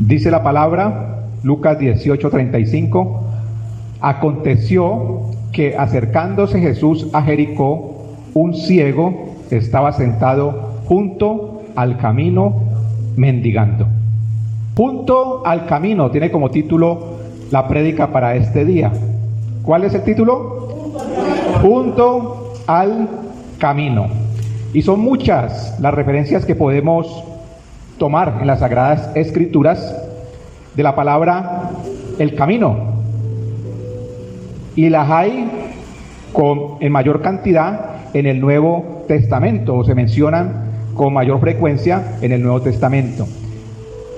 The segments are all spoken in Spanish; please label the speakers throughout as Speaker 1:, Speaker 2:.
Speaker 1: Dice la palabra, Lucas 18:35, aconteció que acercándose Jesús a Jericó, un ciego estaba sentado junto al camino mendigando. Junto al camino tiene como título la prédica para este día. ¿Cuál es el título? Junto al camino. Y son muchas las referencias que podemos tomar en las Sagradas Escrituras de la palabra el camino. Y las hay en mayor cantidad en el Nuevo Testamento, o se mencionan con mayor frecuencia en el Nuevo Testamento.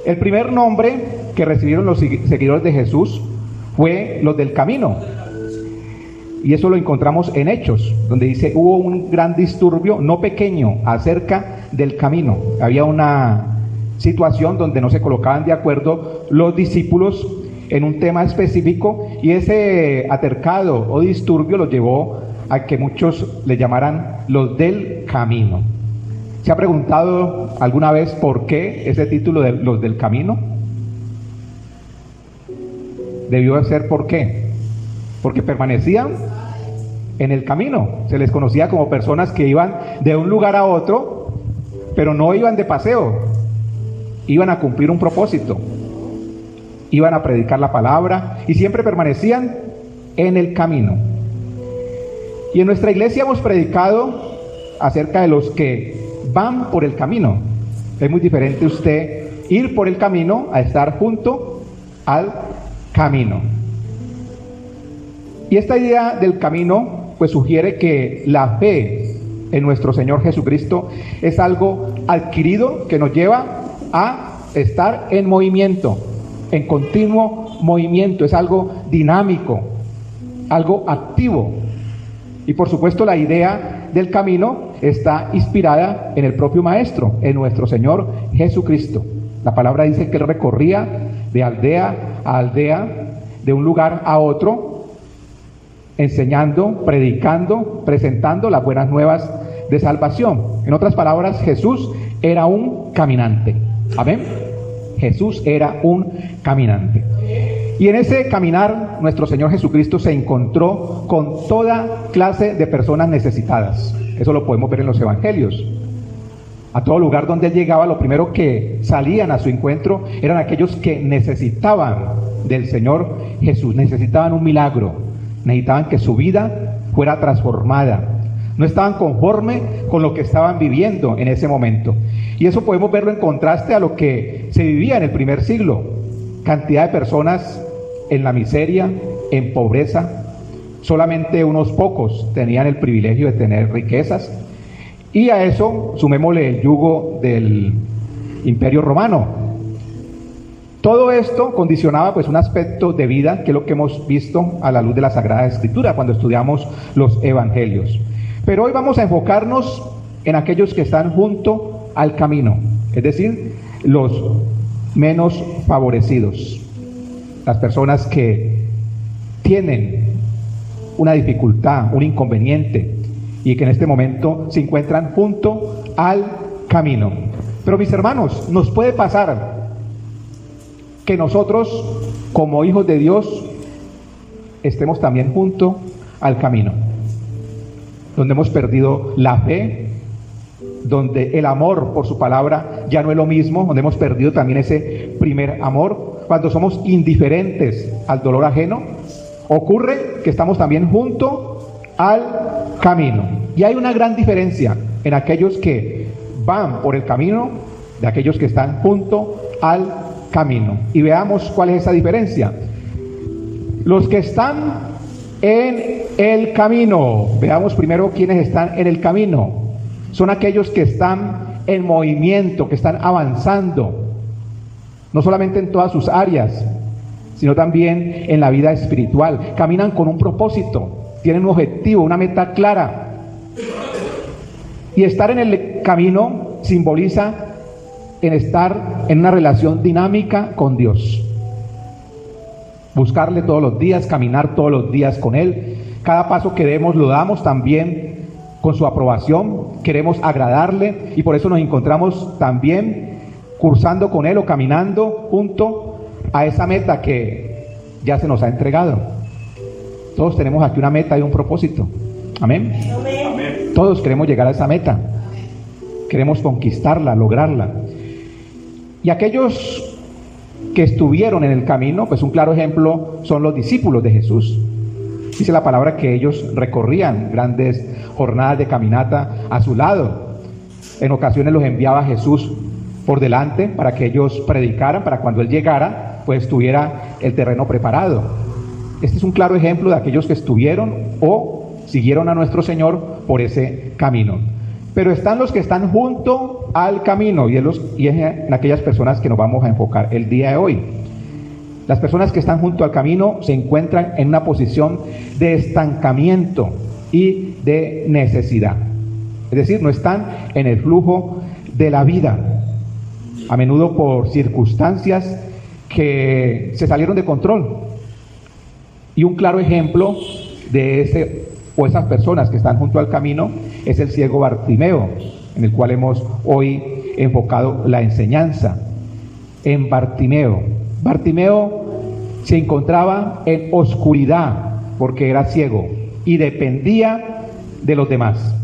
Speaker 1: El primer nombre que recibieron los seguidores de Jesús fue los del camino. Y eso lo encontramos en Hechos, donde dice, hubo un gran disturbio, no pequeño, acerca del camino. Había una situación donde no se colocaban de acuerdo los discípulos en un tema específico, y ese altercado o disturbio los llevó a que muchos le llamaran los del camino. ¿Se ha preguntado alguna vez por qué ese título de los del camino? Debió ser ¿por qué? Porque permanecían en el camino. Se les conocía como personas que iban de un lugar a otro, pero no iban de paseo, iban a cumplir un propósito, iban a predicar la palabra y siempre permanecían en el camino. Y en nuestra iglesia hemos predicado acerca de los que van por el camino. Es muy diferente usted ir por el camino a estar junto al camino. Y esta idea del camino pues sugiere que la fe en nuestro Señor Jesucristo es algo adquirido que nos lleva a estar en movimiento, en continuo movimiento. Es algo dinámico, algo activo. Y por supuesto la idea del camino está inspirada en el propio Maestro, en nuestro Señor Jesucristo. La palabra dice que Él recorría de aldea a aldea, de un lugar a otro, enseñando, predicando, presentando las buenas nuevas de salvación. En otras palabras, Jesús era un caminante. Amén. Jesús era un caminante. Y en ese caminar, nuestro Señor Jesucristo se encontró con toda clase de personas necesitadas. Eso lo podemos ver en los evangelios. A todo lugar donde Él llegaba, lo primero que salían a su encuentro eran aquellos que necesitaban del Señor Jesús, necesitaban un milagro, necesitaban que su vida fuera transformada. No estaban conformes con lo que estaban viviendo en ese momento. Y eso podemos verlo en contraste a lo que se vivía en el primer siglo. Cantidad de personas en la miseria, en pobreza. Solamente unos pocos tenían el privilegio de tener riquezas. Y a eso sumémosle el yugo del Imperio Romano. Todo esto condicionaba pues un aspecto de vida que es lo que hemos visto a la luz de la Sagrada Escritura cuando estudiamos los evangelios. Pero hoy vamos a enfocarnos en aquellos que están junto al camino, es decir, los menos favorecidos, las personas que tienen una dificultad, un inconveniente, y que en este momento se encuentran junto al camino. Pero mis hermanos, nos puede pasar que nosotros, como hijos de Dios, estemos también junto al camino, donde hemos perdido la fe, donde el amor por su palabra ya no es lo mismo, donde hemos perdido también ese primer amor, cuando somos indiferentes al dolor ajeno. Ocurre que estamos también junto al camino. Y hay una gran diferencia en aquellos que van por el camino de aquellos que están junto al camino. Y veamos cuál es esa diferencia. Los que están en el camino, veamos primero quiénes están en el camino. Son aquellos que están en movimiento, que están avanzando, no solamente en todas sus áreas, sino también en la vida espiritual. Caminan con un propósito, tienen un objetivo, una meta clara. Y estar en el camino simboliza en estar en una relación dinámica con Dios. Buscarle todos los días, caminar todos los días con Él. Cada paso que demos lo damos también con su aprobación. Queremos agradarle y por eso nos encontramos también cursando con Él o caminando junto a esa meta que ya se nos ha entregado. Todos tenemos aquí una meta y un propósito. Amén. Amén. Todos queremos llegar a esa meta. Queremos conquistarla, lograrla. Y aquellos que estuvieron en el camino, pues un claro ejemplo son los discípulos de Jesús. Dice la palabra que ellos recorrían grandes jornadas de caminata a su lado. En ocasiones los enviaba Jesús por delante para que ellos predicaran, para cuando Él llegara, pues tuviera el terreno preparado. Este es un claro ejemplo de aquellos que estuvieron o siguieron a nuestro Señor por ese camino. Pero están los que están junto al camino y es en aquellas personas que nos vamos a enfocar el día de hoy. Las personas que están junto al camino se encuentran en una posición de estancamiento y de necesidad. Es decir, no están en el flujo de la vida, a menudo por circunstancias que se salieron de control. Y un claro ejemplo de ese o esas personas que están junto al camino es el ciego Bartimeo, en el cual hemos hoy enfocado la enseñanza. En Bartimeo se encontraba en oscuridad porque era ciego y dependía de los demás.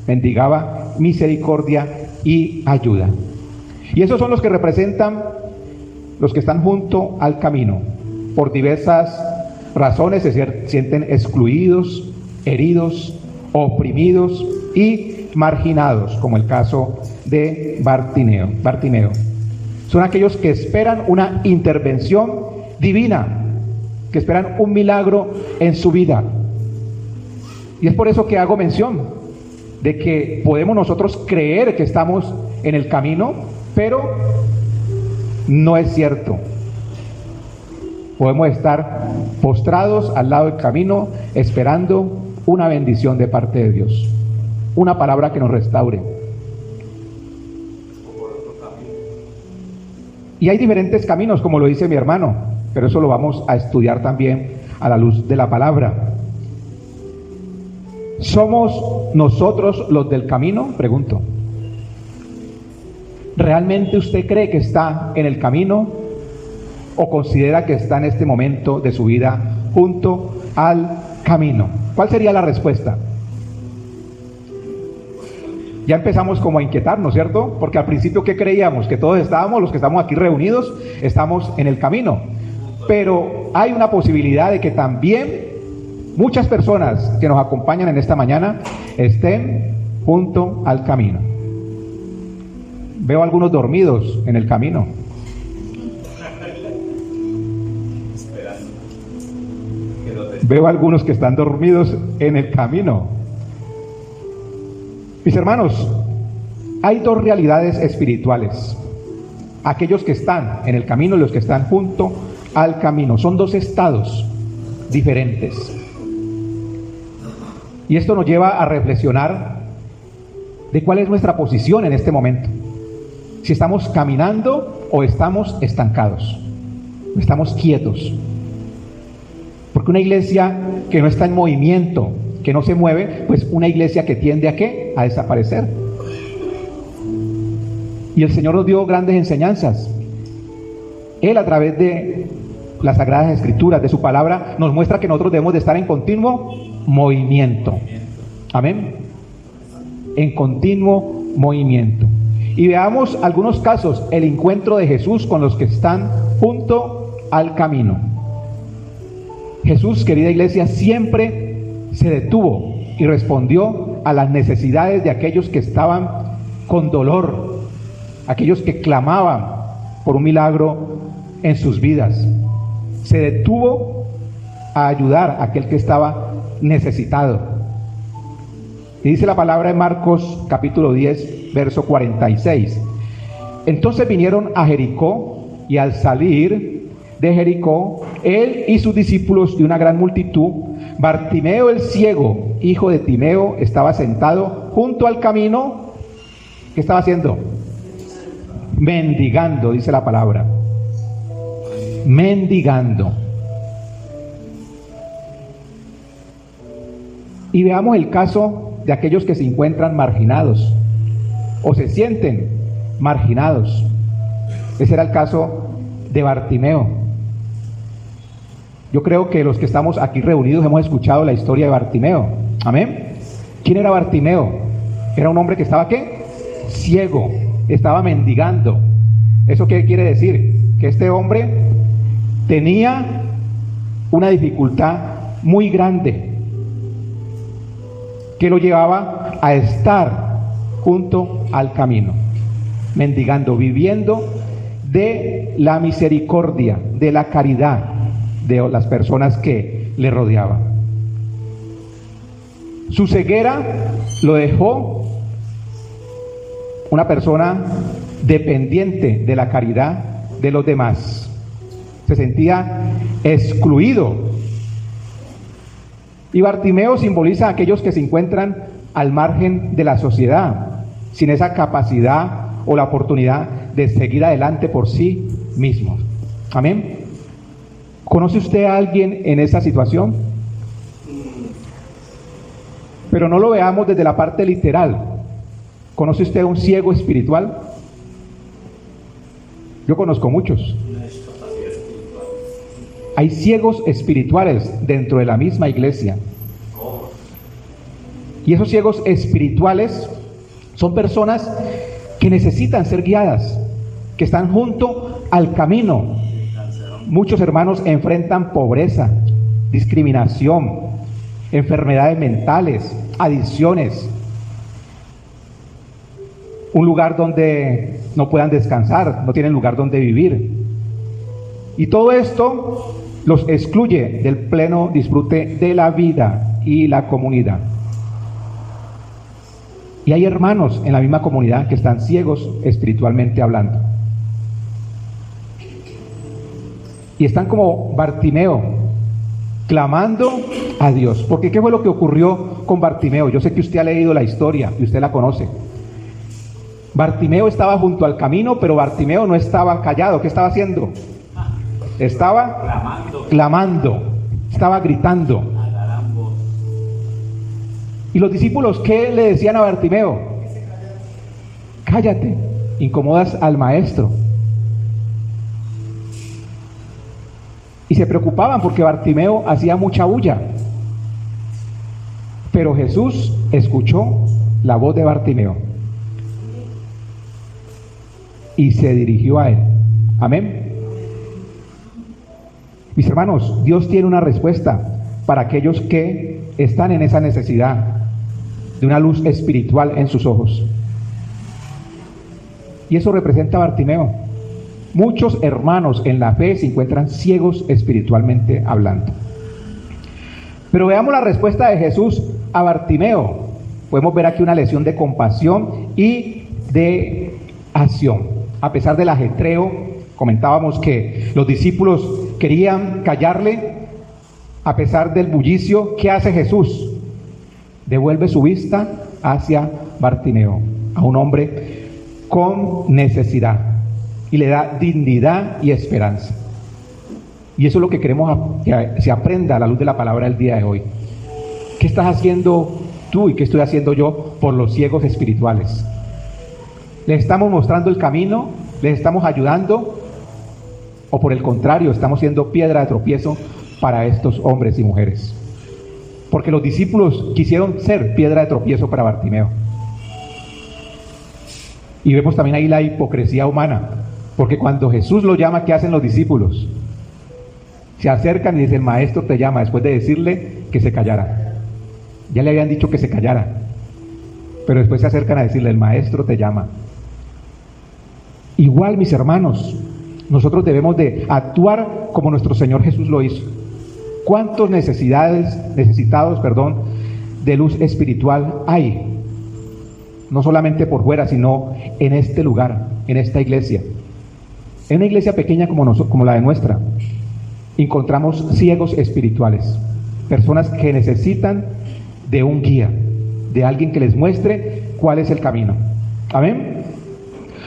Speaker 1: Mendigaba misericordia y ayuda. Y esos son los que representan los que están junto al camino. Por diversas razones se sienten excluidos, heridos, oprimidos y marginados, como el caso de Bartimeo. Son aquellos que esperan una intervención divina, que esperan un milagro en su vida. Y es por eso que hago mención de que podemos nosotros creer que estamos en el camino, pero no es cierto. Podemos estar postrados al lado del camino esperando una bendición de parte de Dios, una palabra que nos restaure. Y hay diferentes caminos, como lo dice mi hermano, pero eso lo vamos a estudiar también a la luz de la palabra. ¿Somos nosotros los del camino? Pregunto. ¿Realmente usted cree que está en el camino o considera que está en este momento de su vida junto al camino? ¿Cuál sería la respuesta? Ya empezamos como a inquietarnos, ¿cierto? Porque al principio, ¿qué creíamos? Que todos estábamos, los que estamos aquí reunidos, estamos en el camino. Pero hay una posibilidad de que también muchas personas que nos acompañan en esta mañana estén junto al camino. Veo algunos dormidos en el camino. Veo algunos que están dormidos en el camino. Mis hermanos, hay dos realidades espirituales. Aquellos que están en el camino y los que están junto al camino. Son dos estados diferentes. Y esto nos lleva a reflexionar de cuál es nuestra posición en este momento. Si estamos caminando o estamos estancados, o estamos quietos. Porque una iglesia que no está en movimiento, que no se mueve, pues una iglesia que tiende ¿a qué? A desaparecer. Y el Señor nos dio grandes enseñanzas. Él, a través de las Sagradas Escrituras, de su palabra, nos muestra que nosotros debemos de estar en continuo movimiento. Amén. En continuo movimiento. Y veamos algunos casos, el encuentro de Jesús con los que están junto al camino. Jesús, querida iglesia, siempre se detuvo y respondió a las necesidades de aquellos que estaban con dolor, aquellos que clamaban por un milagro en sus vidas. Se detuvo a ayudar a aquel que estaba necesitado. Y dice la palabra en Marcos capítulo 10, verso 46. Entonces vinieron a Jericó, y al salir de Jericó, él y sus discípulos y una gran multitud, Bartimeo el ciego, hijo de Timeo, estaba sentado junto al camino. ¿Qué estaba haciendo? Mendigando, dice la palabra. Mendigando. Y veamos el caso de aquellos que se encuentran marginados o se sienten marginados. Ese era el caso de Bartimeo. Yo creo que los que estamos aquí reunidos hemos escuchado la historia de Bartimeo. Amén. ¿Quién era Bartimeo? Era un hombre que estaba ¿qué? Ciego, estaba mendigando. ¿Eso qué quiere decir? Que este hombre tenía una dificultad muy grande que lo llevaba a estar junto al camino, mendigando, viviendo de la misericordia, de la caridad de las personas que le rodeaban. Su ceguera lo dejó una persona dependiente de la caridad de los demás. Se sentía excluido. Y Bartimeo simboliza a aquellos que se encuentran al margen de la sociedad, sin esa capacidad o la oportunidad de seguir adelante por sí mismos. Amén. ¿Conoce usted a alguien en esa situación? Pero no lo veamos desde la parte literal. ¿Conoce usted a un ciego espiritual? Yo conozco muchos. Hay ciegos espirituales dentro de la misma iglesia. Y esos ciegos espirituales son personas que necesitan ser guiadas, que están junto al camino. Muchos hermanos enfrentan pobreza, discriminación, enfermedades mentales, adicciones, un lugar donde no puedan descansar, no tienen lugar donde vivir. Y todo esto los excluye del pleno disfrute de la vida y la comunidad. Y hay hermanos en la misma comunidad que están ciegos espiritualmente hablando. Y están como Bartimeo, clamando a Dios. Porque ¿qué fue lo que ocurrió con Bartimeo? Yo sé que usted ha leído la historia y usted la conoce. Bartimeo estaba junto al camino, pero Bartimeo no estaba callado. ¿Qué estaba haciendo? Estaba clamando, estaba gritando. ¿Y los discípulos qué le decían a Bartimeo? Cállate, incomodas al maestro. Y se preocupaban porque Bartimeo hacía mucha bulla. Pero Jesús escuchó la voz de Bartimeo y se dirigió a él. Amén. Mis hermanos, Dios tiene una respuesta para aquellos que están en esa necesidad de una luz espiritual en sus ojos. Y eso representa a Bartimeo. Muchos hermanos en la fe se encuentran ciegos espiritualmente hablando. Pero veamos la respuesta de Jesús a Bartimeo. Podemos ver aquí una lección de compasión y de acción. A pesar del ajetreo, comentábamos que los discípulos querían callarle. A pesar del bullicio, ¿qué hace Jesús? Devuelve su vista hacia Bartimeo, a un hombre con necesidad, y le da dignidad y esperanza. Y eso es lo que queremos que se aprenda a la luz de la palabra el día de hoy. ¿Qué estás haciendo tú y qué estoy haciendo yo por los ciegos espirituales? ¿Les estamos mostrando el camino? ¿Les estamos ayudando? ¿O por el contrario, estamos siendo piedra de tropiezo para estos hombres y mujeres? Porque los discípulos quisieron ser piedra de tropiezo para Bartimeo. Y vemos también ahí la hipocresía humana, porque cuando Jesús lo llama, ¿qué hacen los discípulos? Se acercan y dicen: Maestro te llama, después de decirle que se callara. Ya le habían dicho que se callara, pero después se acercan a decirle: el Maestro te llama. Igual, mis hermanos, nosotros debemos de actuar como nuestro Señor Jesús lo hizo. ¿Cuántos necesitados de luz espiritual hay? No solamente por fuera, sino en este lugar, en esta iglesia. En una iglesia pequeña como la de nuestra, encontramos ciegos espirituales, personas que necesitan de un guía, de alguien que les muestre cuál es el camino. Amén.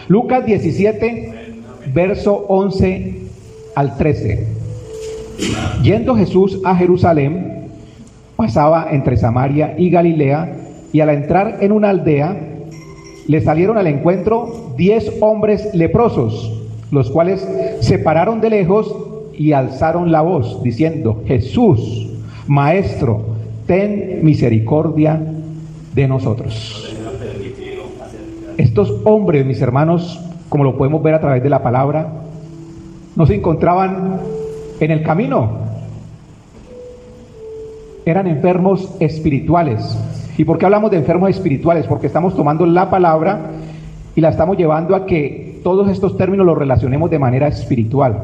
Speaker 1: Lucas 17, verso 11 al 13. Yendo Jesús a Jerusalén, pasaba entre Samaria y Galilea, y al entrar en una aldea, le salieron al encuentro 10 hombres leprosos, los cuales se pararon de lejos y alzaron la voz, diciendo: Jesús, Maestro, ten misericordia de nosotros. Estos hombres, mis hermanos, como lo podemos ver a través de la palabra, no se encontraban en el camino. Eran enfermos espirituales. ¿Y por qué hablamos de enfermos espirituales? Porque estamos tomando la palabra y la estamos llevando a que todos estos términos los relacionemos de manera espiritual.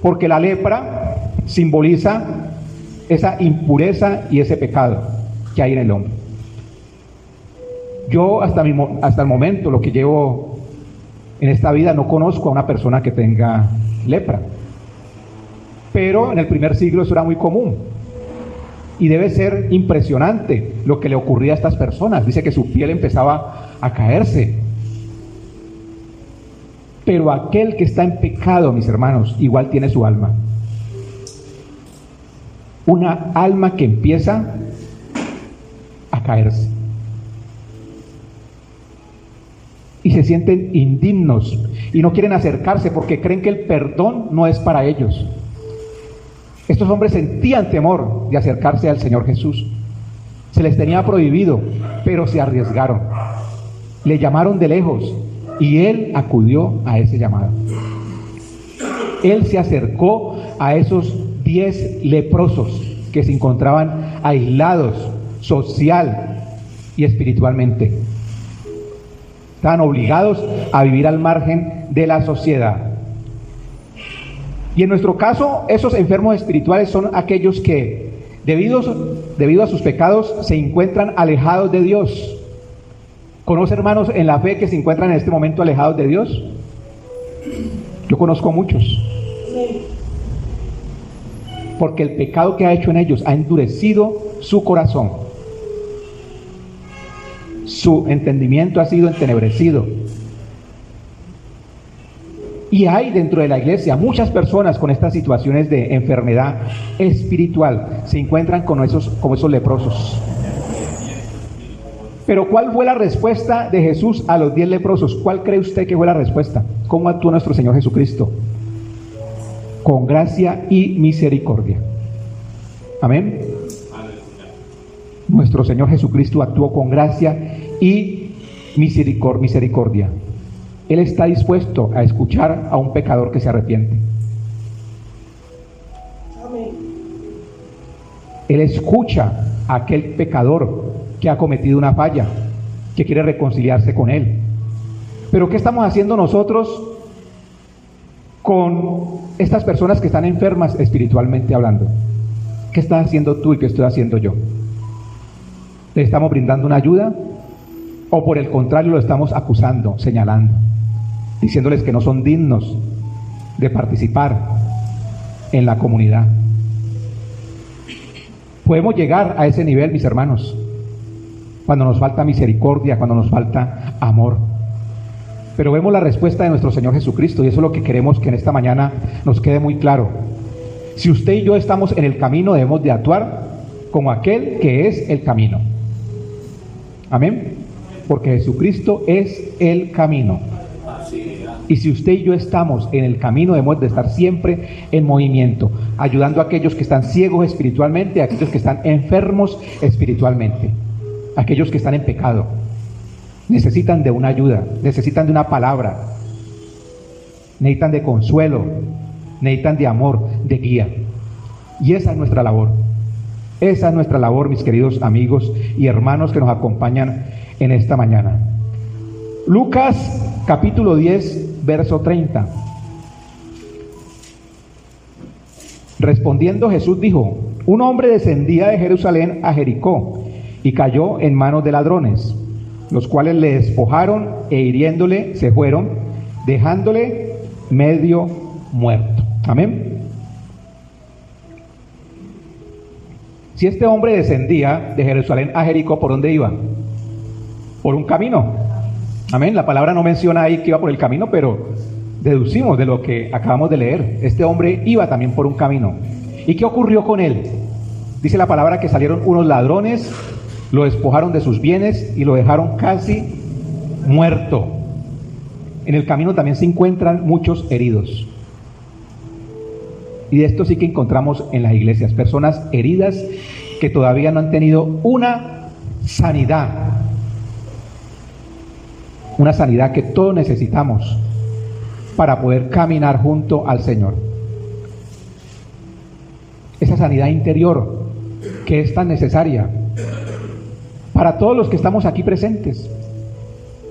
Speaker 1: Porque la lepra simboliza esa impureza y ese pecado que hay en el hombre. Yo hasta el momento, lo que llevo en esta vida, no conozco a una persona que tenga lepra. Pero en el primer siglo eso era muy común. Y debe ser impresionante lo que le ocurría a estas personas. Dice que su piel empezaba a caerse. Pero aquel que está en pecado, mis hermanos, igual tiene su alma. Una alma que empieza a caerse. Y se sienten indignos y no quieren acercarse porque creen que el perdón no es para ellos. Estos hombres sentían temor de acercarse al Señor Jesús. Se les tenía prohibido, pero se arriesgaron. Le llamaron de lejos y Él acudió a ese llamado. Él se acercó a esos 10 leprosos que se encontraban aislados social y espiritualmente. Estaban obligados a vivir al margen de la sociedad. Y en nuestro caso, esos enfermos espirituales son aquellos que, debido a sus pecados, se encuentran alejados de Dios. ¿Conoce, hermanos, en la fe que se encuentran en este momento alejados de Dios? Yo conozco muchos. Porque el pecado que ha hecho en ellos ha endurecido su corazón. Su entendimiento ha sido entenebrecido. Y hay dentro de la iglesia muchas personas con estas situaciones de enfermedad espiritual. Se encuentran como esos leprosos. Pero ¿cuál fue la respuesta de Jesús a los 10 leprosos? ¿Cuál cree usted que fue la respuesta? ¿Cómo actuó nuestro Señor Jesucristo? Con gracia y misericordia. Amén. Nuestro Señor Jesucristo actuó con gracia y misericordia. Él está dispuesto a escuchar a un pecador que se arrepiente. Amén. Él escucha a aquel pecador que ha cometido una falla, que quiere reconciliarse con Él. Pero ¿qué estamos haciendo nosotros con estas personas que están enfermas espiritualmente hablando? ¿Qué estás haciendo tú y qué estoy haciendo yo? ¿Le estamos brindando una ayuda? ¿O por el contrario lo estamos acusando, señalando, diciéndoles que no son dignos de participar en la comunidad? Podemos llegar a ese nivel, mis hermanos, cuando nos falta misericordia, cuando nos falta amor. Pero vemos la respuesta de nuestro Señor Jesucristo, y eso es lo que queremos que en esta mañana nos quede muy claro. Si usted y yo estamos en el camino, debemos de actuar como aquel que es el camino. Amén. Porque Jesucristo es el camino. Y si usted y yo estamos en el camino, debemos de estar siempre en movimiento, ayudando a aquellos que están ciegos espiritualmente, a aquellos que están enfermos espiritualmente, a aquellos que están en pecado. Necesitan de una ayuda, necesitan de una palabra, necesitan de consuelo, necesitan de amor, de guía. Y esa es nuestra labor. Esa es nuestra labor, mis queridos amigos y hermanos que nos acompañan en esta mañana. Lucas capítulo 10, verso 30. Respondiendo Jesús dijo: un hombre descendía de Jerusalén a Jericó y cayó en manos de ladrones, los cuales le despojaron e hiriéndole se fueron, dejándole medio muerto. Amén. Si este hombre descendía de Jerusalén a Jericó, ¿por dónde iba? Por un camino. Amén. La palabra no menciona ahí que iba por el camino, pero deducimos de lo que acabamos de leer. Este hombre iba también por un camino. ¿Y qué ocurrió con él? Dice la palabra que salieron unos ladrones, lo despojaron de sus bienes y lo dejaron casi muerto. en el camino también se encuentran muchos heridos. Y de esto sí que encontramos en las iglesias, personas heridas que todavía no han tenido una sanidad que todos necesitamos para poder caminar junto al Señor. Esa sanidad interior que es tan necesaria para todos los que estamos aquí presentes.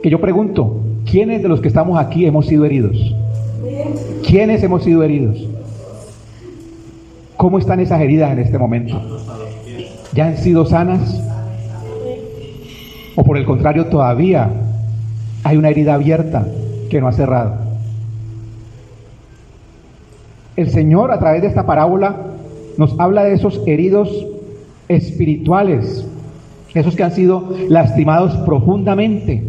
Speaker 1: Que yo pregunto, ¿quiénes de los que estamos aquí hemos sido heridos? ¿Quiénes hemos sido heridos? ¿Cómo están esas heridas en este momento? ¿Ya han sido sanas? ¿O por el contrario todavía hay una herida abierta que no ha cerrado? El Señor, a través de esta parábola, nos habla de esos heridos espirituales, esos que han sido lastimados profundamente.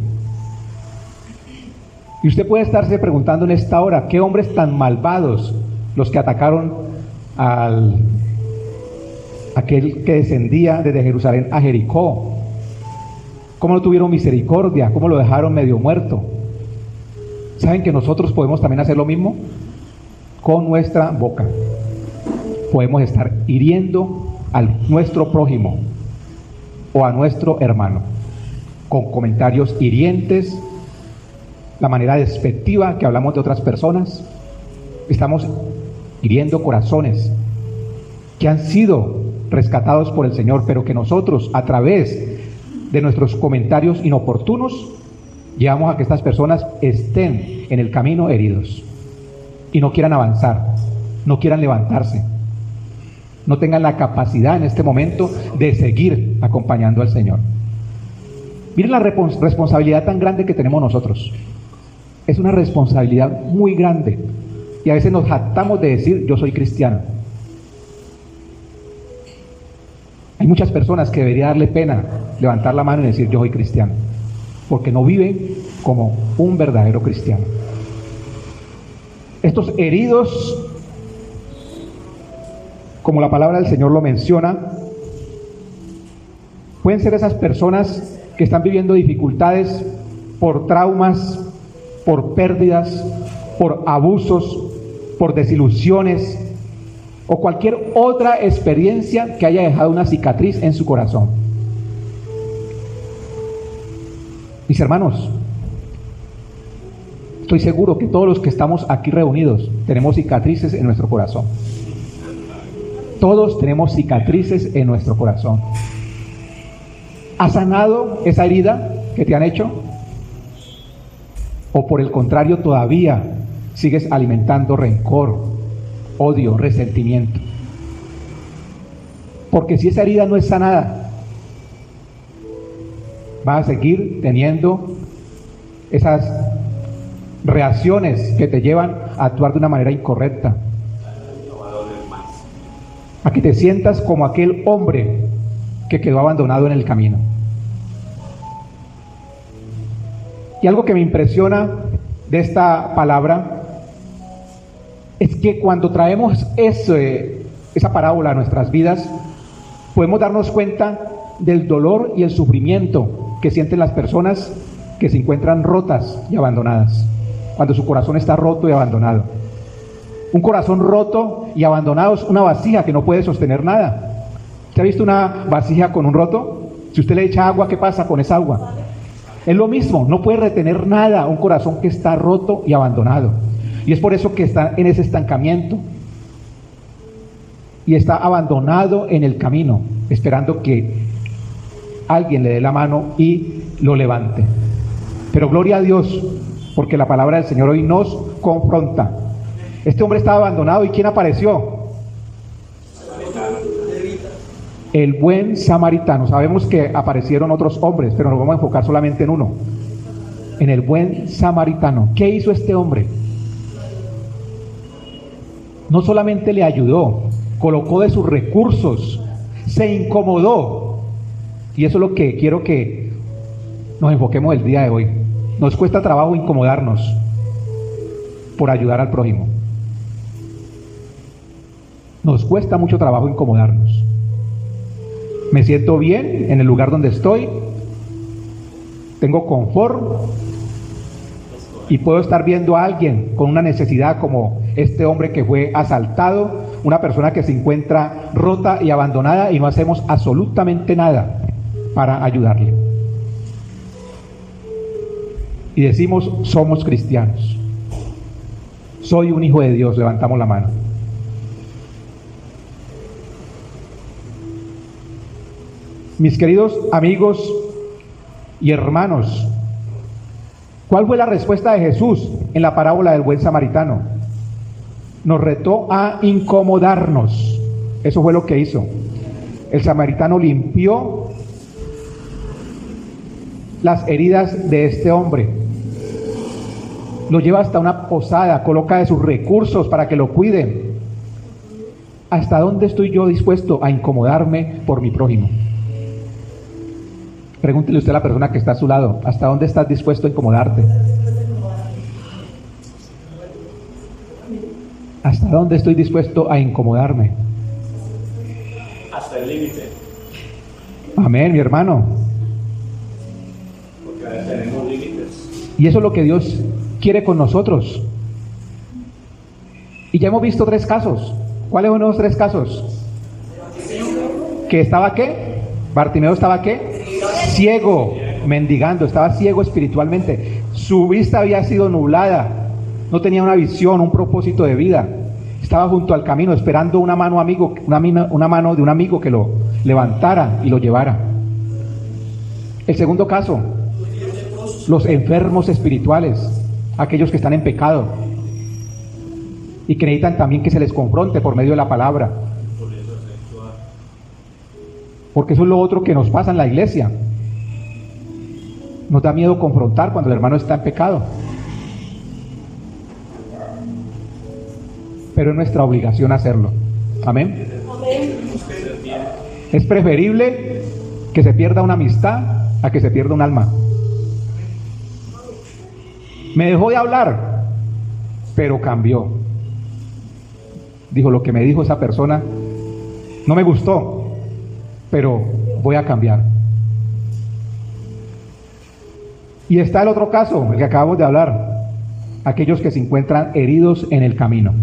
Speaker 1: Y usted puede estarse preguntando en esta hora, ¿qué hombres tan malvados los que atacaron aquel que descendía desde Jerusalén a Jericó? ¿Cómo no tuvieron misericordia? ¿Cómo lo dejaron medio muerto? ¿Saben que nosotros podemos también hacer lo mismo? Con nuestra boca podemos estar hiriendo a nuestro prójimo o a nuestro hermano con comentarios hirientes, la manera despectiva que hablamos de otras personas. Estamos hiriendo corazones que han sido rescatados por el Señor, pero que nosotros, a través de nuestros comentarios inoportunos, llevamos a que estas personas estén en el camino heridos y no quieran avanzar, no quieran levantarse, no tengan la capacidad en este momento de seguir acompañando al Señor. Miren la responsabilidad tan grande que tenemos nosotros. Es una responsabilidad muy grande. Y a veces nos jactamos de decir, yo soy cristiano. Hay muchas personas que debería darle pena levantar la mano y decir, yo soy cristiano, porque no viven como un verdadero cristiano. Estos heridos, como la palabra del Señor lo menciona, pueden ser esas personas que están viviendo dificultades por traumas, por pérdidas, por abusos, por desilusiones o cualquier otra experiencia que haya dejado una cicatriz en su corazón. Mis hermanos, estoy seguro que todos los que estamos aquí reunidos tenemos cicatrices en nuestro corazón. Todos tenemos cicatrices en nuestro corazón. ¿Has sanado esa herida que te han hecho? ¿O por el contrario todavía sigues alimentando rencor, odio, resentimiento? Porque si esa herida no es sanada, vas a seguir teniendo esas reacciones que te llevan a actuar de una manera incorrecta, a que te sientas como aquel hombre que quedó abandonado en el camino. Y algo que me impresiona de esta palabra es que cuando traemos esa parábola a nuestras vidas, podemos darnos cuenta del dolor y el sufrimiento que sienten las personas que se encuentran rotas y abandonadas, cuando su corazón está roto y abandonado. Un corazón roto y abandonado es una vasija que no puede sostener nada. ¿Usted ha visto una vasija con un roto? Si usted le echa agua, ¿qué pasa con esa agua? Es lo mismo, no puede retener nada un corazón que está roto y abandonado. Y es por eso que está en ese estancamiento y está abandonado en el camino, esperando que alguien le dé la mano y lo levante. Pero gloria a Dios, porque la palabra del Señor hoy nos confronta. Este hombre estaba abandonado, ¿y quién apareció? El buen samaritano. Sabemos que aparecieron otros hombres, pero nos vamos a enfocar solamente en uno, en el buen samaritano. ¿Qué hizo este hombre? No solamente le ayudó, colocó de sus recursos, se incomodó. Y eso es lo que quiero que nos enfoquemos el día de hoy. Nos cuesta trabajo incomodarnos por ayudar al prójimo. Nos cuesta mucho trabajo incomodarnos. Me siento bien en el lugar donde estoy, tengo confort, Y puedo estar viendo a alguien con una necesidad como este hombre que fue asaltado, una persona que se encuentra rota y abandonada y no hacemos absolutamente nada para ayudarle. Y decimos, somos cristianos. Soy un hijo de Dios, levantamos la mano. Mis queridos amigos y hermanos, ¿cuál fue la respuesta de Jesús en la parábola del buen samaritano? Nos retó a incomodarnos. Eso fue lo que hizo. El samaritano limpió las heridas de este hombre. Lo lleva hasta una posada, coloca de sus recursos para que lo cuiden. ¿Hasta dónde estoy yo dispuesto a incomodarme por mi prójimo? Pregúntele usted a la persona que está a su lado, ¿hasta dónde estás dispuesto a incomodarte? ¿Hasta dónde estoy dispuesto a incomodarme?
Speaker 2: Hasta el límite.
Speaker 1: Amén, mi hermano.
Speaker 2: Porque a veces tenemos límites.
Speaker 1: Y eso es lo que Dios quiere con nosotros. Y ya hemos visto 3 casos. ¿Cuáles son los 3 casos? ¿Que estaba qué? Bartimeo estaba qué? Ciego, mendigando, estaba ciego espiritualmente. Su vista había sido nublada, no tenía una visión, un propósito de vida. Estaba junto al camino esperando una mano de un amigo que lo levantara y lo llevara. El segundo caso, los enfermos espirituales, aquellos que están en pecado y que necesitan también que se les confronte por medio de la palabra. Porque eso es lo otro que nos pasa en la iglesia. Nos da miedo confrontar cuando el hermano está en pecado. Pero es nuestra obligación hacerlo. Amén. Es preferible que se pierda una amistad a que se pierda un alma. Me dejó de hablar, pero cambió. Dijo, lo que me dijo esa persona no me gustó, pero voy a cambiar. Y está el otro caso, el que acabamos de hablar, aquellos que se encuentran heridos en el camino,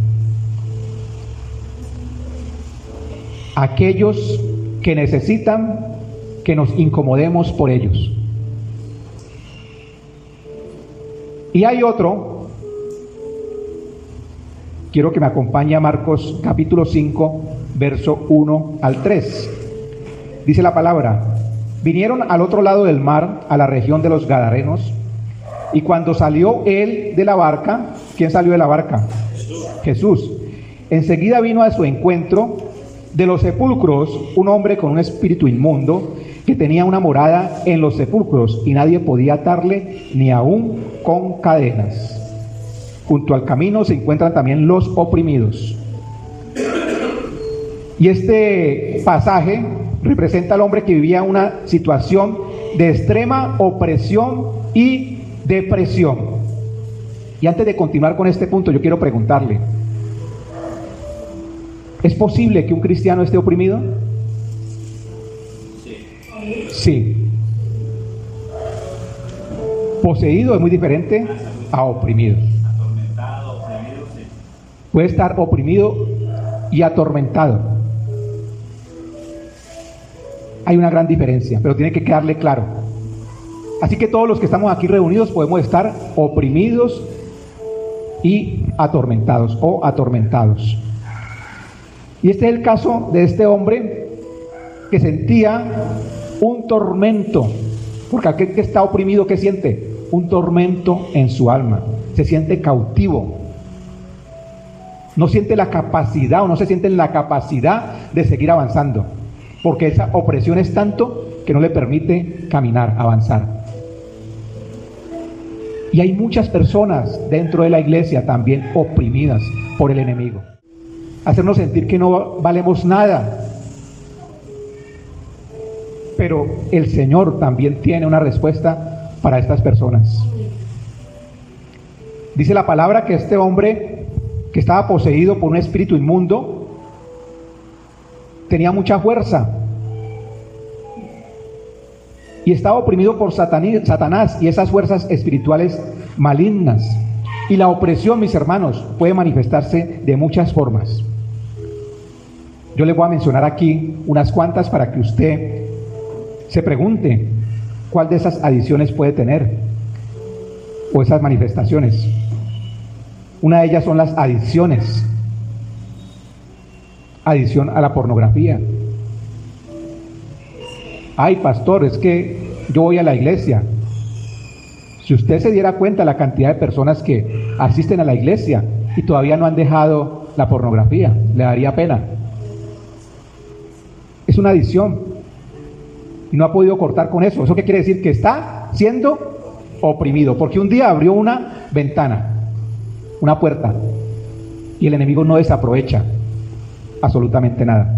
Speaker 1: aquellos que necesitan que nos incomodemos por ellos. Y hay otro, quiero que me acompañe a Marcos capítulo 5, verso 1 al 3. Dice la palabra: vinieron al otro lado del mar, a la región de los Gadarenos, y cuando salió él de la barca, ¿quién salió de la barca? Jesús. Enseguida vino a su encuentro de los sepulcros un hombre con un espíritu inmundo, que tenía una morada en los sepulcros, y nadie podía atarle, ni aún con cadenas. Junto al camino se encuentran también los oprimidos. Y este pasaje representa al hombre que vivía una situación de extrema opresión y depresión. Y antes de continuar con este punto, yo quiero preguntarle: ¿es posible que un cristiano esté oprimido? Sí. Poseído es muy diferente a oprimido.
Speaker 2: Atormentado, oprimido, sí.
Speaker 1: Puede estar oprimido y atormentado. Hay una gran diferencia, pero tiene que quedarle claro. Así que todos los que estamos aquí reunidos podemos estar oprimidos y atormentados o atormentados. Y este es el caso de este hombre que sentía un tormento, porque aquel que está oprimido, ¿qué siente? Un tormento en su alma, se siente cautivo, no siente la capacidad o no se siente en la capacidad de seguir avanzando, porque esa opresión es tanto que no le permite caminar, avanzar. Y hay muchas personas dentro de la iglesia también oprimidas por el enemigo, hacernos sentir que no valemos nada. Pero el Señor también tiene una respuesta para estas personas. Dice la palabra que este hombre, que estaba poseído por un espíritu inmundo, tenía mucha fuerza y estaba oprimido por Satanás, y esas fuerzas espirituales malignas. Y la opresión, mis hermanos, puede manifestarse de muchas formas. Yo les voy a mencionar aquí unas cuantas para que usted se pregunte cuál de esas adiciones puede tener o esas manifestaciones. Una de ellas son las adicciones. Adicción a la pornografía. Ay, pastor, es que yo voy a la iglesia. Si usted se diera cuenta la cantidad de personas que asisten a la iglesia y todavía no han dejado la pornografía, le daría pena. Es una adicción y no ha podido cortar con eso. ¿Eso qué quiere decir? Que está siendo oprimido, porque un día abrió una ventana, una puerta, y el enemigo no desaprovecha absolutamente nada.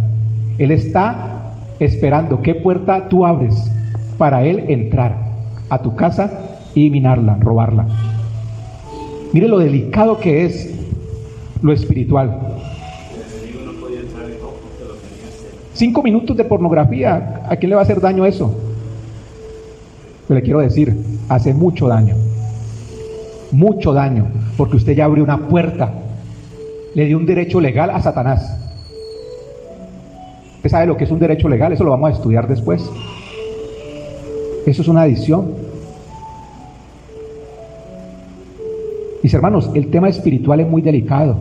Speaker 1: Él está esperando qué puerta tú abres para él entrar a tu casa y minarla, robarla. Mire lo delicado que es lo espiritual. 5 minutos de pornografía, ¿a quién le va a hacer daño eso? Pero le quiero decir, hace mucho daño, porque usted ya abrió una puerta, le dio un derecho legal a Satanás. ¿Usted sabe lo que es un derecho legal? Eso lo vamos a estudiar después. Eso es una adicción. Mis hermanos, el tema espiritual es muy delicado.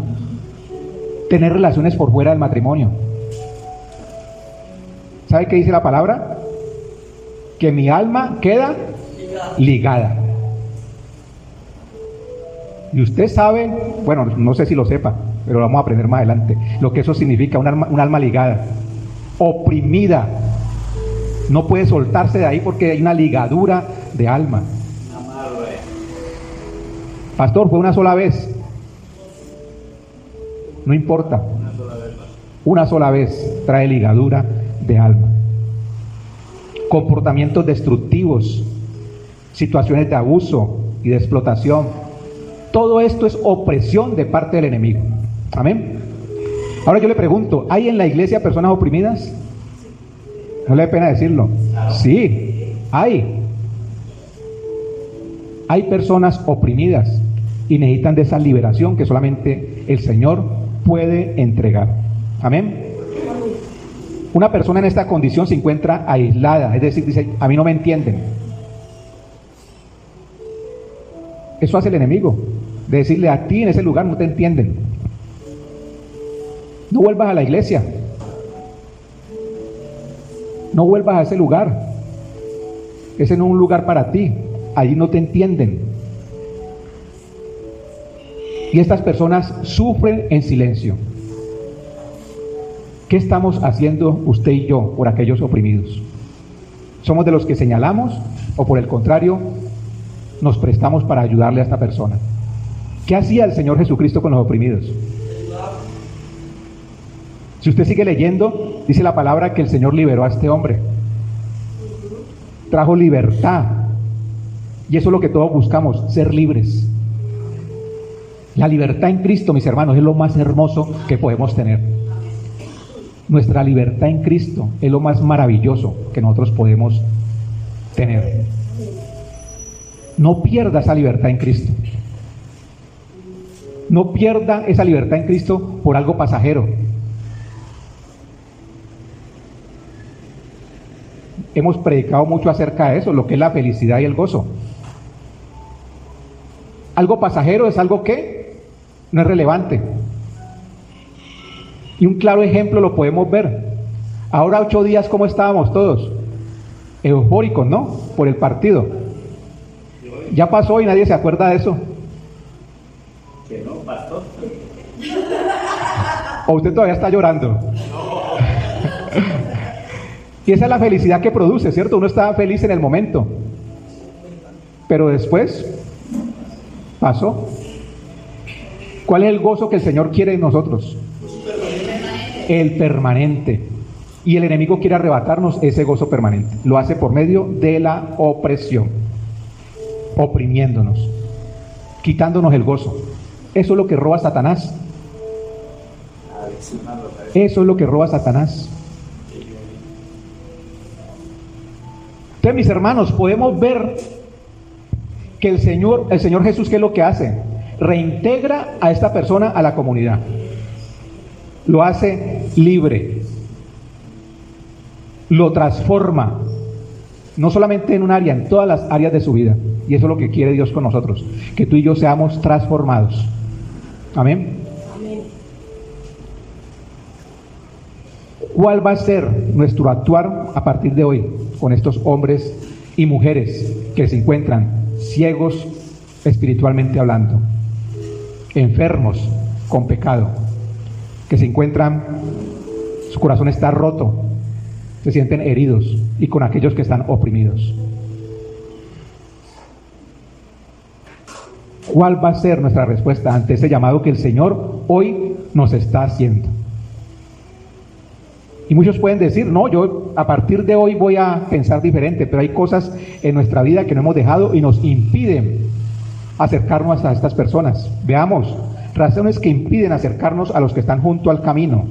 Speaker 1: Tener relaciones por fuera del matrimonio. ¿Sabe qué dice la palabra? Que mi alma queda ligada. Y usted sabe, bueno, no sé si lo sepa, pero lo vamos a aprender más adelante, lo que eso significa, un alma ligada, oprimida. No puede soltarse de ahí porque hay una ligadura de alma. Pastor, fue una sola vez. No importa. Una sola vez trae ligadura de alma. Comportamientos destructivos, situaciones de abuso y de explotación. Todo esto es opresión de parte del enemigo. Amén. Ahora yo le pregunto, ¿hay en la iglesia personas oprimidas? ¿No le da pena decirlo? Sí, hay. Hay personas oprimidas y necesitan de esa liberación que solamente el Señor puede entregar. Amén. Una persona en esta condición se encuentra aislada, es decir, dice, a mí no me entienden. Eso hace el enemigo, de decirle a ti en ese lugar no te entienden. No vuelvas a la iglesia. No vuelvas a ese lugar. Ese no es un lugar para ti. Allí no te entienden. Y estas personas sufren en silencio. ¿Qué estamos haciendo usted y yo por aquellos oprimidos? ¿Somos de los que señalamos o por el contrario nos prestamos para ayudarle a esta persona? ¿Qué hacía el Señor Jesucristo con los oprimidos? Si usted sigue leyendo, dice la palabra que el Señor liberó a este hombre. Trajo libertad. Y eso es lo que todos buscamos, ser libres. La libertad en Cristo, mis hermanos, es lo más hermoso que podemos tener. Nuestra libertad en Cristo es lo más maravilloso que nosotros podemos tener. No pierda esa libertad en Cristo. No pierda esa libertad en Cristo por algo pasajero. Hemos predicado mucho acerca de eso, lo que es la felicidad y el gozo. Algo pasajero es algo que no es relevante. Y un claro ejemplo lo podemos ver. Ahora 8 días, ¿cómo estábamos todos? Eufóricos, ¿no? Por el partido. Ya pasó y nadie se acuerda de eso.
Speaker 2: Que no, pastor.
Speaker 1: ¿O usted todavía está llorando? Y esa es la felicidad que produce, ¿cierto? Uno está feliz en el momento. Pero después pasó. ¿Cuál es el gozo que el Señor quiere en nosotros? El permanente. Y el enemigo quiere arrebatarnos ese gozo permanente. Lo hace por medio de la opresión, oprimiéndonos, quitándonos el gozo. Eso es lo que roba Satanás. Eso es lo que roba Satanás. Entonces, mis hermanos, podemos ver que el Señor Jesús, ¿qué es lo que hace? Reintegra a esta persona a la comunidad. Lo hace libre. Lo transforma. No solamente en un área, en todas las áreas de su vida. Y eso es lo que quiere Dios con nosotros. Que tú y yo seamos transformados. Amén.
Speaker 3: Amén.
Speaker 1: ¿Cuál va a ser nuestro actuar a partir de hoy con estos hombres y mujeres que se encuentran ciegos espiritualmente hablando, enfermos con pecado, que se encuentran, su corazón está roto, se sienten heridos, y con aquellos que están oprimidos? ¿Cuál va a ser nuestra respuesta ante ese llamado que el Señor hoy nos está haciendo? Y muchos pueden decir, no, yo a partir de hoy voy a pensar diferente, pero hay cosas en nuestra vida que no hemos dejado y nos impiden acercarnos a estas personas. Veamos, razones que impiden acercarnos a los que están junto al camino.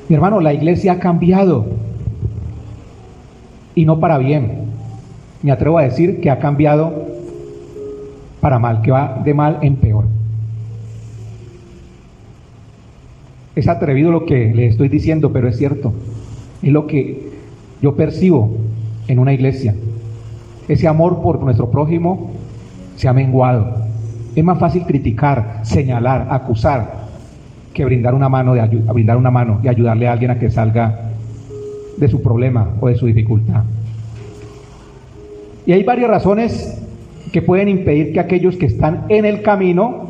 Speaker 1: Mi hermano, la iglesia ha cambiado, y no para bien. Me atrevo a decir que ha cambiado para mal, que va de mal en peor. Es atrevido lo que le estoy diciendo, pero es cierto. Es lo que yo percibo en una iglesia. Ese amor por nuestro prójimo se ha menguado. Es más fácil criticar, señalar, acusar, que brindar una mano y ayudarle a alguien a que salga de su problema o de su dificultad. Y hay varias razones que pueden impedir que aquellos que están en el camino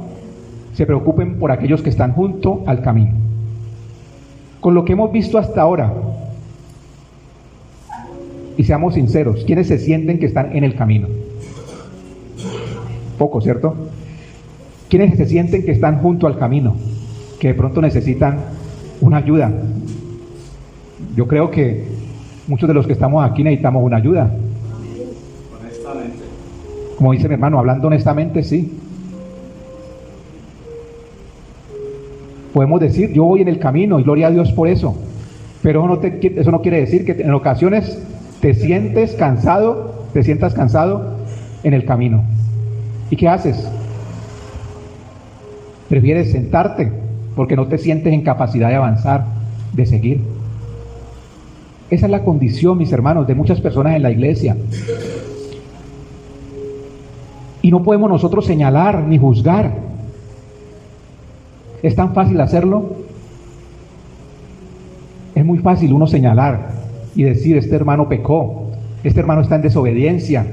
Speaker 1: se preocupen por aquellos que están junto al camino. Con lo que hemos visto hasta ahora, y seamos sinceros, ¿quiénes se sienten que están en el camino? Poco, ¿cierto? ¿Quiénes se sienten que están junto al camino, que de pronto necesitan una ayuda? Yo creo que muchos de los que estamos aquí necesitamos una ayuda.
Speaker 2: Honestamente.
Speaker 1: Como dice mi hermano, hablando honestamente, sí. Podemos decir, yo voy en el camino y gloria a Dios por eso, pero eso no quiere decir que en ocasiones te sientas cansado en el camino. ¿Y qué haces? Prefieres sentarte porque no te sientes en capacidad de avanzar, de seguir. Esa es la condición, mis hermanos, de muchas personas en la iglesia. Y no podemos nosotros señalar ni juzgar. ¿Es tan fácil hacerlo? Es muy fácil uno señalar y decir, este hermano pecó, este hermano está en desobediencia,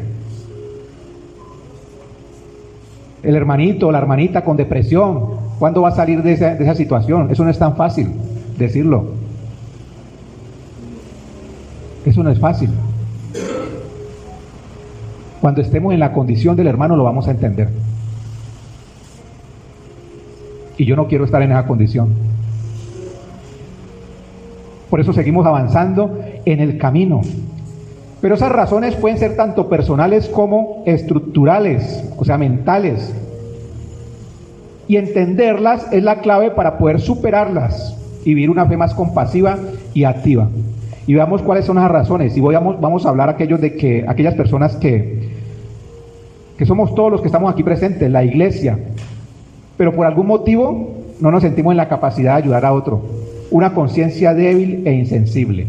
Speaker 1: el hermanito o la hermanita con depresión, ¿cuándo va a salir de esa situación? Eso no es tan fácil decirlo. Eso no es fácil. Cuando estemos en la condición del hermano lo vamos a entender. Y yo no quiero estar en esa condición. Por eso seguimos avanzando en el camino. Pero esas razones pueden ser tanto personales como estructurales, o sea, mentales. Y entenderlas es la clave para poder superarlas y vivir una fe más compasiva y activa. Y veamos cuáles son las razones. Y vamos a hablar aquellas personas que somos todos los que estamos aquí presentes, la iglesia, pero por algún motivo no nos sentimos en la capacidad de ayudar a otro. Una conciencia débil e insensible.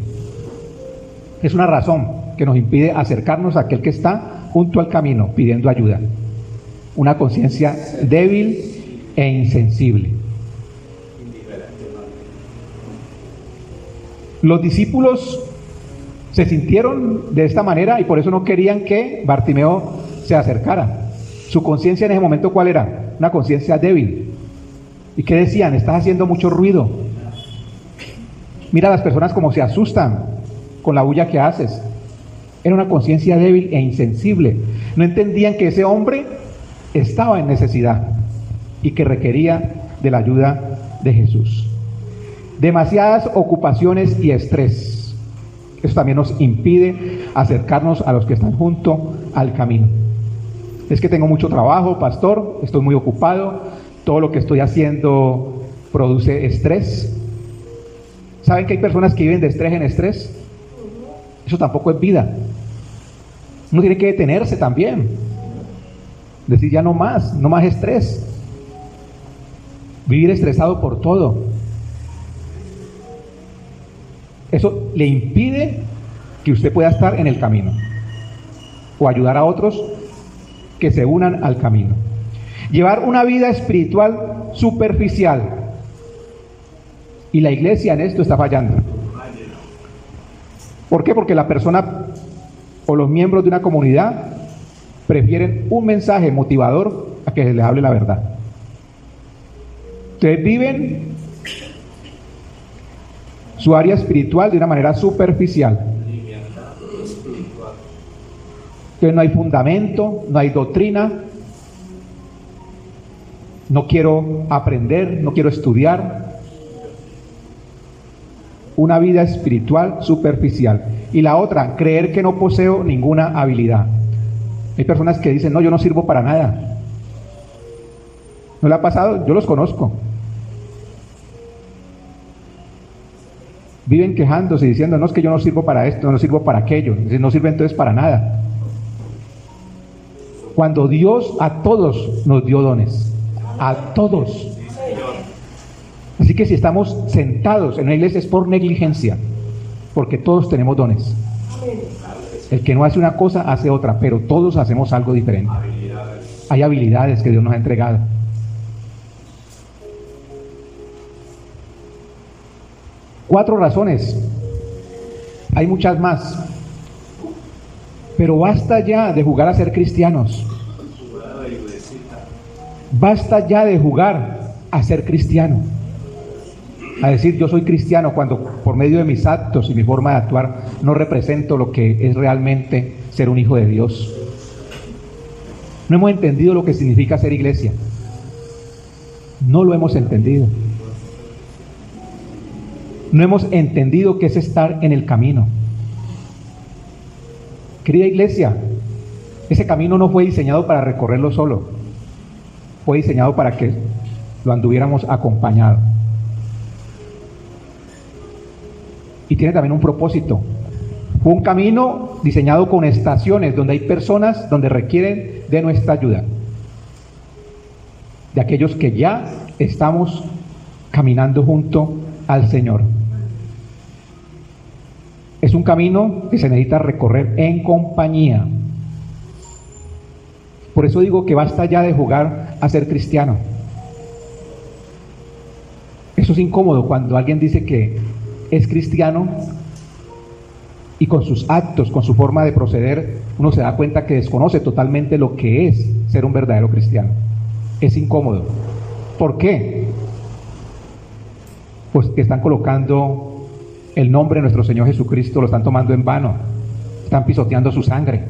Speaker 1: Es una razón que nos impide acercarnos a aquel que está junto al camino pidiendo ayuda. Una conciencia débil e insensible. Los discípulos se sintieron de esta manera y por eso no querían que Bartimeo se acercara. Su conciencia en ese momento, ¿cuál era? Una conciencia débil. ¿Y qué decían? Estás haciendo mucho ruido. Mira a las personas como se asustan con la bulla que haces. Era una conciencia débil e insensible. No entendían que ese hombre estaba en necesidad y que requería de la ayuda de Jesús. Demasiadas ocupaciones y estrés. Eso también nos impide acercarnos a los que están junto al camino. Es que tengo mucho trabajo, pastor, estoy muy ocupado, todo lo que estoy haciendo produce estrés. ¿Saben que hay personas que viven de estrés en estrés? Eso tampoco es vida. Uno tiene que detenerse también. Decir ya no más estrés. Vivir estresado por todo. Eso le impide que usted pueda estar en el camino o ayudar a otros que se unan al camino. Llevar una vida espiritual superficial. Y la iglesia en esto está fallando. ¿Por qué? Porque la persona o los miembros de una comunidad prefieren un mensaje motivador a que se les hable la verdad. Ustedes viven su área espiritual de una manera superficial. Entonces no hay fundamento, no hay doctrina. No quiero aprender, no quiero estudiar. Una vida espiritual superficial. Y la otra, creer que no poseo ninguna habilidad. Hay personas que dicen, no, yo no sirvo para nada. ¿No le ha pasado? Yo los conozco. Viven quejándose, diciendo, no, es que yo no sirvo para esto, no sirvo para aquello. Dicen, no sirve entonces para nada. Cuando Dios a todos nos dio dones. A todos. Así que si estamos sentados en una iglesia es por negligencia, porque todos tenemos dones. El que no hace una cosa hace otra, pero todos hacemos algo diferente. Hay habilidades que Dios nos ha entregado. 4 razones. Hay muchas más. Pero basta ya de jugar a ser cristianos. Basta ya de jugar a ser cristiano. A decir yo soy cristiano cuando por medio de mis actos y mi forma de actuar no represento lo que es realmente ser un hijo de Dios. No hemos entendido lo que significa ser iglesia. No lo hemos entendido. No hemos entendido qué es estar en el camino. Querida iglesia, ese camino no fue diseñado para recorrerlo solo. Fue diseñado para que lo anduviéramos acompañado. Y tiene también un propósito. Fue un camino diseñado con estaciones donde hay personas donde requieren de nuestra ayuda. De aquellos que ya estamos caminando junto al Señor. Es un camino que se necesita recorrer en compañía. Por eso digo que basta ya de jugar a ser cristiano. Eso es incómodo cuando alguien dice que es cristiano y con sus actos, con su forma de proceder, uno se da cuenta que desconoce totalmente lo que es ser un verdadero cristiano. Es incómodo. ¿Por qué? Pues que están colocando el nombre de nuestro Señor Jesucristo, lo están tomando en vano, están pisoteando su sangre.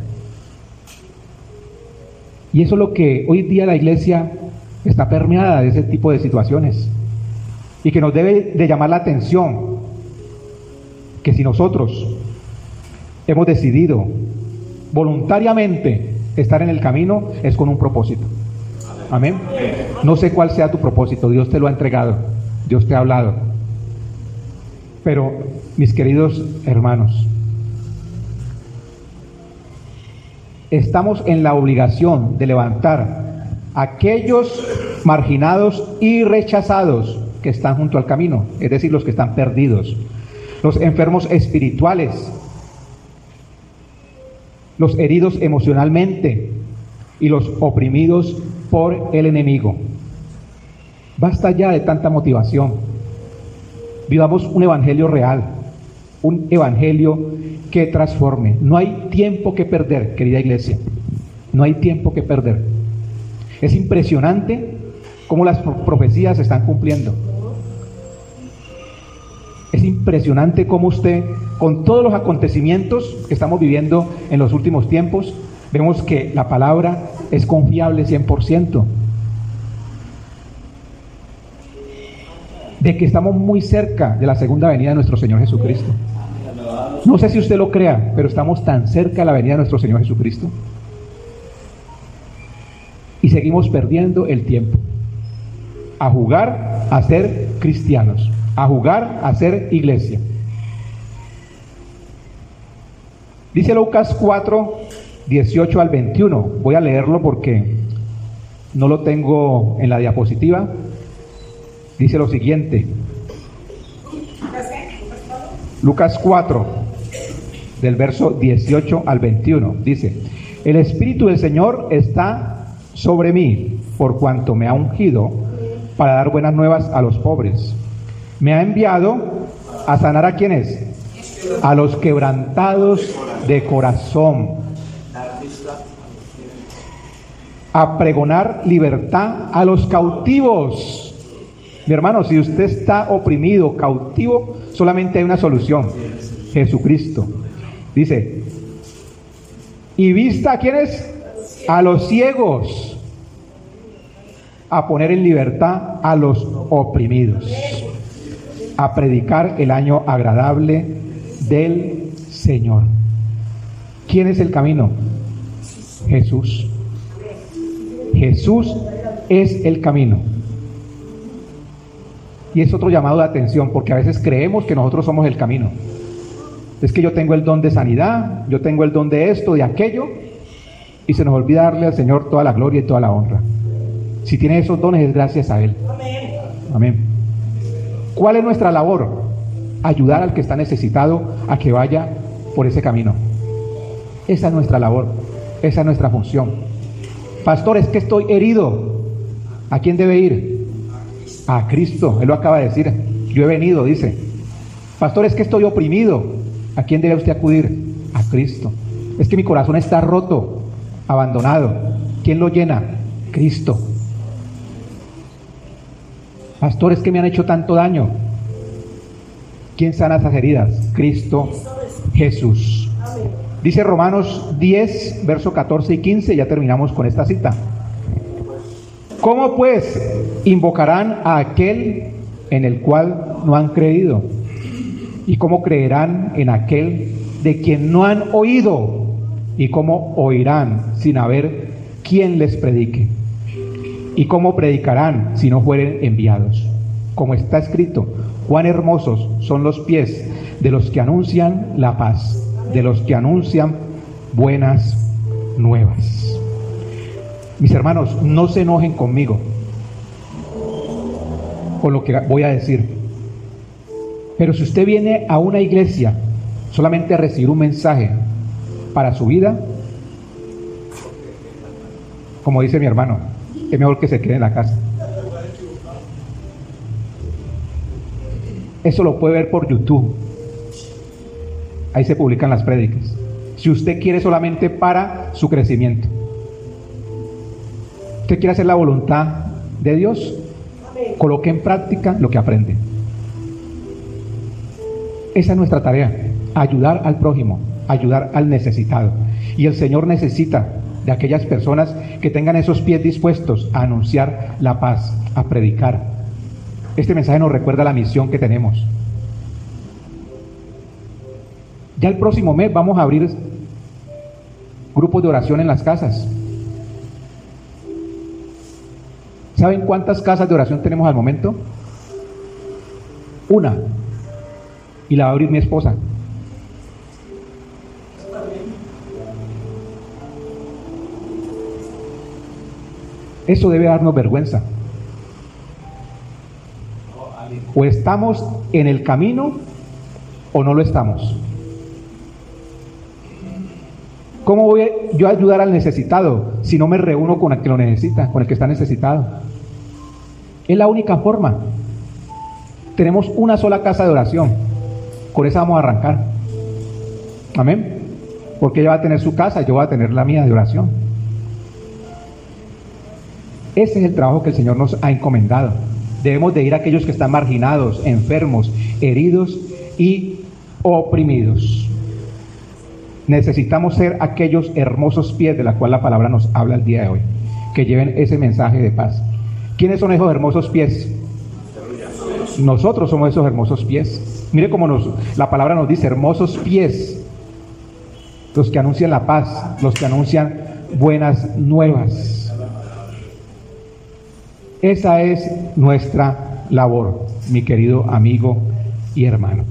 Speaker 1: Y eso es lo que hoy día la iglesia está permeada de ese tipo de situaciones. Y que nos debe de llamar la atención, que si nosotros hemos decidido voluntariamente estar en el camino, es con un propósito. Amén. No sé cuál sea tu propósito, Dios te lo ha entregado, Dios te ha hablado. Pero, mis queridos hermanos, estamos en la obligación de levantar a aquellos marginados y rechazados que están junto al camino, es decir, los que están perdidos, los enfermos espirituales, los heridos emocionalmente y los oprimidos por el enemigo. Basta ya de tanta motivación. Vivamos un evangelio real, un evangelio que transforme. No hay tiempo que perder, querida iglesia. No hay tiempo que perder. Es impresionante cómo las profecías se están cumpliendo. Es impresionante cómo usted, con todos los acontecimientos que estamos viviendo en los últimos tiempos, vemos que la palabra es confiable 100%. De que estamos muy cerca de la segunda venida de nuestro Señor Jesucristo. No sé si usted lo crea, pero estamos tan cerca de la venida de nuestro Señor Jesucristo. Y seguimos perdiendo el tiempo. A jugar a ser cristianos. A jugar a ser iglesia. Dice Lucas 4, 18 al 21. Voy a leerlo porque no lo tengo en la diapositiva. Dice lo siguiente. Lucas 4, del verso 18 al 21. Dice: el Espíritu del Señor está sobre mí, por cuanto me ha ungido para dar buenas nuevas a los pobres. Me ha enviado a sanar a quienes, a los quebrantados de corazón, a pregonar libertad a los cautivos. Mi hermano, si usted está oprimido, cautivo, solamente hay una solución: Jesucristo. Dice: y vista a quienes, a los ciegos, a poner en libertad a los oprimidos, a predicar el año agradable del Señor. ¿Quién es el camino? Jesús. Jesús es el camino. Y es otro llamado de atención, porque a veces creemos que nosotros somos el camino. Es que yo tengo el don de sanidad, yo tengo el don de esto, de aquello, y se nos olvida darle al Señor toda la gloria y toda la honra. Si tiene esos dones es gracias a Él. Amén. ¿Cuál es nuestra labor? Ayudar al que está necesitado a que vaya por ese camino. Esa es nuestra labor, esa es nuestra función. Pastor, es que estoy herido. ¿A quién debe ir? A Cristo. Él lo acaba de decir. Yo he venido, dice. Pastor, es que estoy oprimido. ¿A quién debe usted acudir? A Cristo. Es que mi corazón está roto, abandonado. ¿Quién lo llena? Cristo. Pastor, es que me han hecho tanto daño. ¿Quién sana esas heridas? Cristo Jesús. Dice Romanos 10, verso 14 y 15, ya terminamos con esta cita. ¿Cómo pues invocarán a aquel en el cual no han creído? ¿Y cómo creerán en aquel de quien no han oído? ¿Y cómo oirán sin haber quien les predique? ¿Y cómo predicarán si no fueren enviados? Como está escrito: cuán hermosos son los pies de los que anuncian la paz, de los que anuncian buenas nuevas. Mis hermanos, no se enojen conmigo con lo que voy a decir, pero si usted viene a una iglesia solamente a recibir un mensaje para su vida, como dice mi hermano, es mejor que se quede en la casa. Eso lo puede ver por YouTube. Ahí se publican las prédicas. Si usted quiere solamente para su crecimiento, usted quiere hacer la voluntad de Dios, coloque en práctica lo que aprende. Esa es nuestra tarea: ayudar al prójimo, ayudar al necesitado. Y el Señor necesita de aquellas personas que tengan esos pies dispuestos a anunciar la paz, a predicar. Este mensaje nos recuerda la misión que tenemos. Ya el próximo mes vamos a abrir grupos de oración en las casas. ¿Saben cuántas casas de oración tenemos al momento? Una. Y la va a abrir mi esposa. Eso debe darnos vergüenza. O estamos en el camino o no lo estamos. ¿Cómo voy yo a ayudar al necesitado si no me reúno con el que lo necesita, con el que está necesitado? Es la única forma. Tenemos una sola casa de oración. Con esa vamos a arrancar. Amén. Porque ella va a tener su casa y yo voy a tener la mía de oración. Ese es el trabajo que el Señor nos ha encomendado. Debemos de ir a aquellos que están marginados, enfermos, heridos y oprimidos. Necesitamos ser aquellos hermosos pies de la cual la palabra nos habla el día de hoy, que lleven ese mensaje de paz. ¿Quiénes son esos hermosos pies? Nosotros somos esos hermosos pies. Mire cómo la palabra nos dice: hermosos pies, los que anuncian la paz, los que anuncian buenas nuevas. Esa es nuestra labor, mi querido amigo y hermano.